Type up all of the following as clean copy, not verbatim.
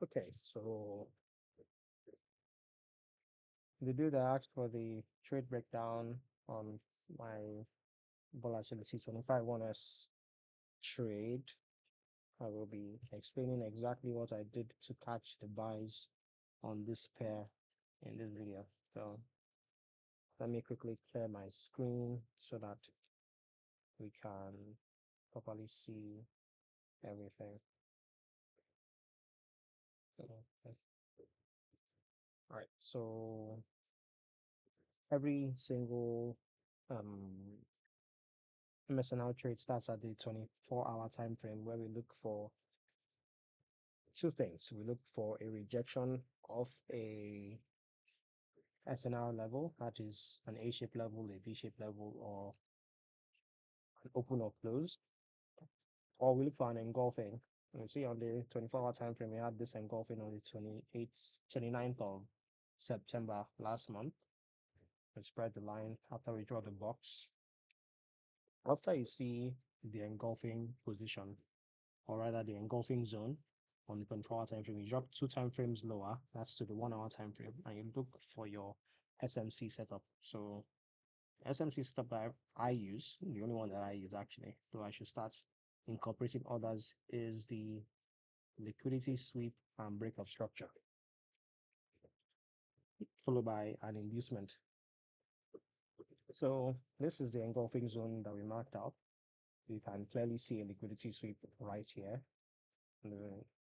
Okay, so the dude that asked for the trade breakdown on my volatility 25-1S trade, I will be explaining exactly what I did to catch the buys on this pair in this video. So let me quickly clear my screen so that we can properly see everything. Okay. All right, so every single um, MSNR trade starts at the 24-hour time frame where we look for two things. We look for a rejection of a SNR level, that is an A-shaped level, a V-shaped level, or an open or close, or we look for an engulfing. You see on the 24-hour time frame, we had this engulfing on the 29th of September last month. We spread the line after we draw the box. After you see the engulfing position, or rather the engulfing zone on the 24-hour time frame, you drop 2 time frames lower, that's to the 1-hour time frame, and you look for your SMC setup. So SMC setup that I use, the only one that I use actually, though I should start incorporating others, is the liquidity sweep and break of structure, followed by an inducement. So this is the engulfing zone that we marked out. You can clearly see a liquidity sweep right here,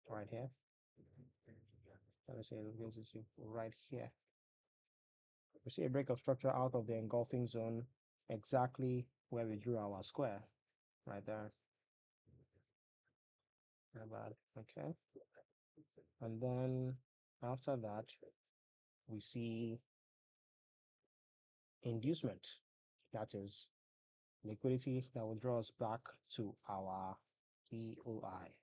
right here. Let's say liquidity sweep right here. We see a break of structure out of the engulfing zone, exactly where we drew our square, right there. About okay, and then after that, we see inducement, that is liquidity that will draw us back to our EOI.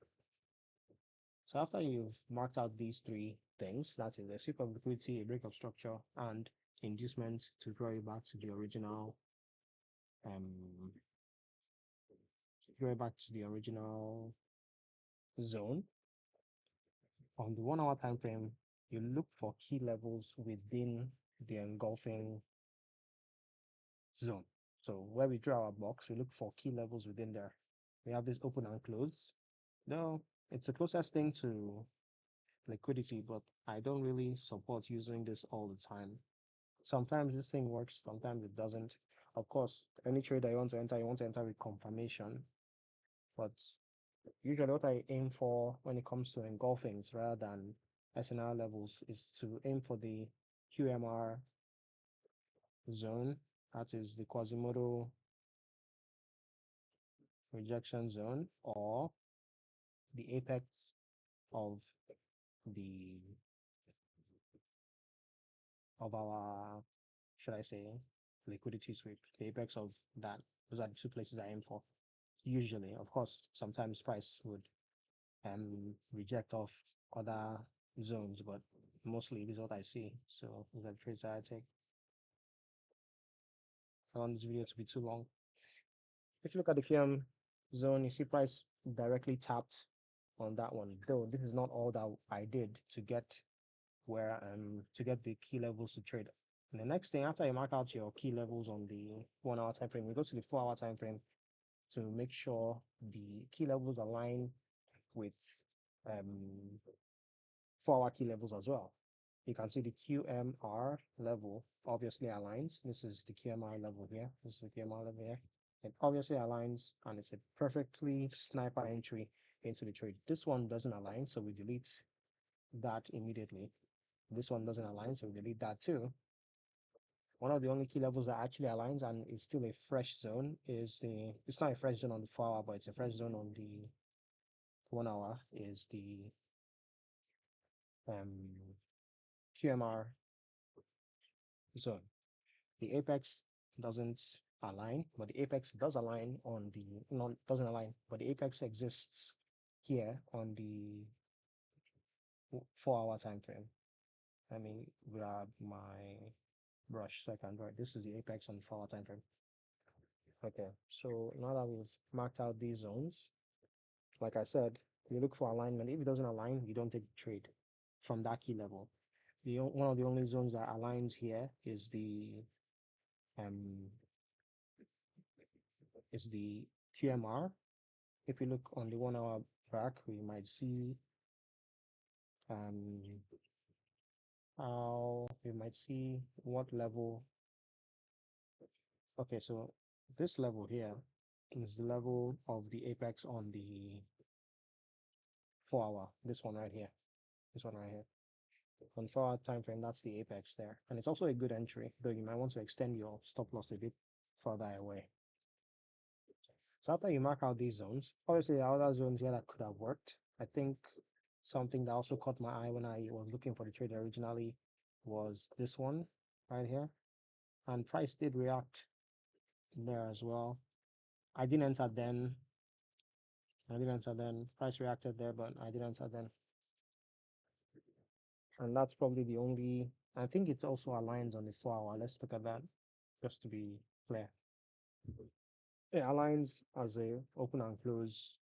So after you've marked out these three things, that is a sweep of liquidity, a break of structure, and inducement to draw you back to the original zone. On the 1-hour time frame, you look for key levels within the engulfing zone. So where we draw our box, we look for key levels within there. We have this open and close. No, it's the closest thing to liquidity, but I don't really support using this all the time. Sometimes this thing works, sometimes it doesn't. Of course, any trade that you want to enter with confirmation. But usually what I aim for when it comes to engulfings rather than SNR levels is to aim for the QMR zone, that is the Quasimodo rejection zone, or the apex of the our, should I say, liquidity sweep, the apex of that. Those are the two places I aim for. Usually, of course, sometimes price would reject off other zones, but mostly this is what I see. So those are the trades that I take. I don't want this video to be too long. If you look at the QM zone, you see price directly tapped on that one. Though this is not all that I did to get where to get the key levels to trade. And the next thing, after you mark out your key levels on the 1-hour time frame, we go to the 4-hour time frame to make sure the key levels align with 4-hour key levels as well. You can see the QMR level obviously aligns. This is the QMR level here. This is the QMR level here. It obviously aligns, and it's a perfectly sniper entry into the trade. This one doesn't align, so we delete that immediately. This one doesn't align, so we delete that too. One of the only key levels that actually aligns and is still a fresh zone is it's not a fresh zone on the 4-hour, but it's a fresh zone on the 1-hour, is the QMR zone. The apex doesn't align, but the apex does align on the, no, doesn't align, but the apex exists here on the 4-hour time frame. Let me grab my brush so I can draw it. This is the apex on the 4-hour time frame. Okay, so now that we've marked out these zones, like I said, you look for alignment. If it doesn't align, you don't take the trade. from that key level. One of the only zones that aligns here um is the QMR. If you look on the 1 hour back, we might see um how we might see what level. Okay, so this level here is the level of the apex on the 4 hour. This one right here. This one right here. On 4 hour time frame, that's the apex there. And it's also a good entry, though you might want to extend your stop loss a bit further away. So after you mark out these zones, obviously there are other zones here that could have worked. I think something that also caught my eye when I was looking for the trade originally was this one right here. And price did react there as well. I didn't enter then. Price reacted there, but I didn't enter then. And that's probably the only, I think it also aligns on the 4 hour. Let's look at that just to be clear. It aligns as a open and close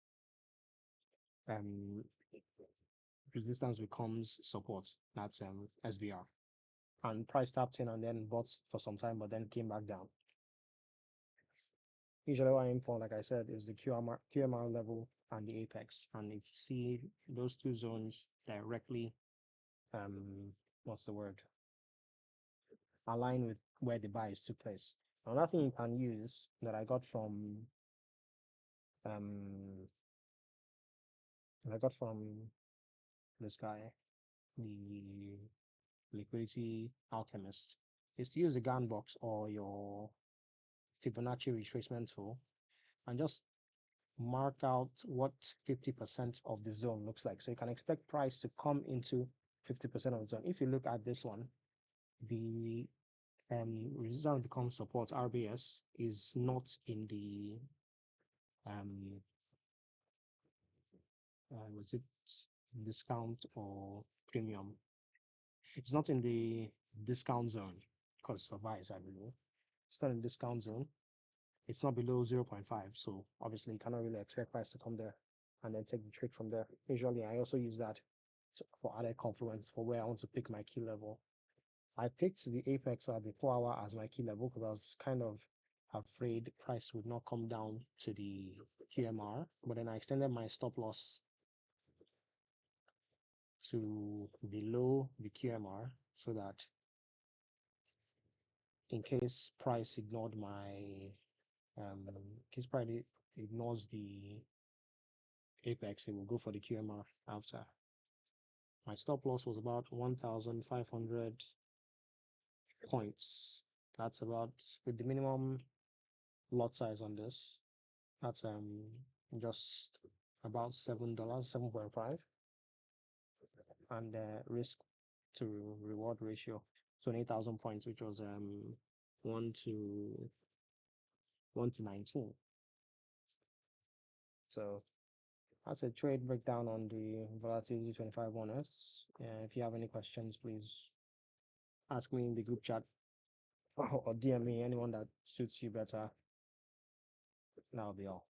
resistance becomes support. That's SBR. And price tapped in and then bought for some time, but then came back down. Usually what I aim for, like I said, is the QMR level and the apex. And if you see those two zones directly, what's the word? Align with where the buys took place. Another thing you can use that I got from this guy, the liquidity alchemist, is to use the Gann box or your Fibonacci retracement tool and just mark out what 50% of the zone looks like. So you can expect price to come into 50% of the zone. If you look at this one, the resistance becomes support RBS is not in the was it discount or premium? It's not in the discount zone because it's for buys, I believe. It's not in discount zone. It's not below 0.5, so obviously you cannot really expect price to come there and then take the trade from there. Usually I also use that for added confluence for where I want to pick my key level. I picked the apex at the 4 hour as my key level because I was kind of afraid price would not come down to the QMR, but then I extended my stop loss to below the QMR so that in case price ignored my in case price ignores the apex, it will go for the QMR after. My stop loss was about 1,500 points. That's about, with the minimum lot size on this, that's just about $7, 7.5, and risk to reward ratio 28,000 points, which was 1 to 19. So that's a trade breakdown on the volatility 25-1S. If you have any questions, please ask me in the group chat or DM me, anyone that suits you better. That'll be all.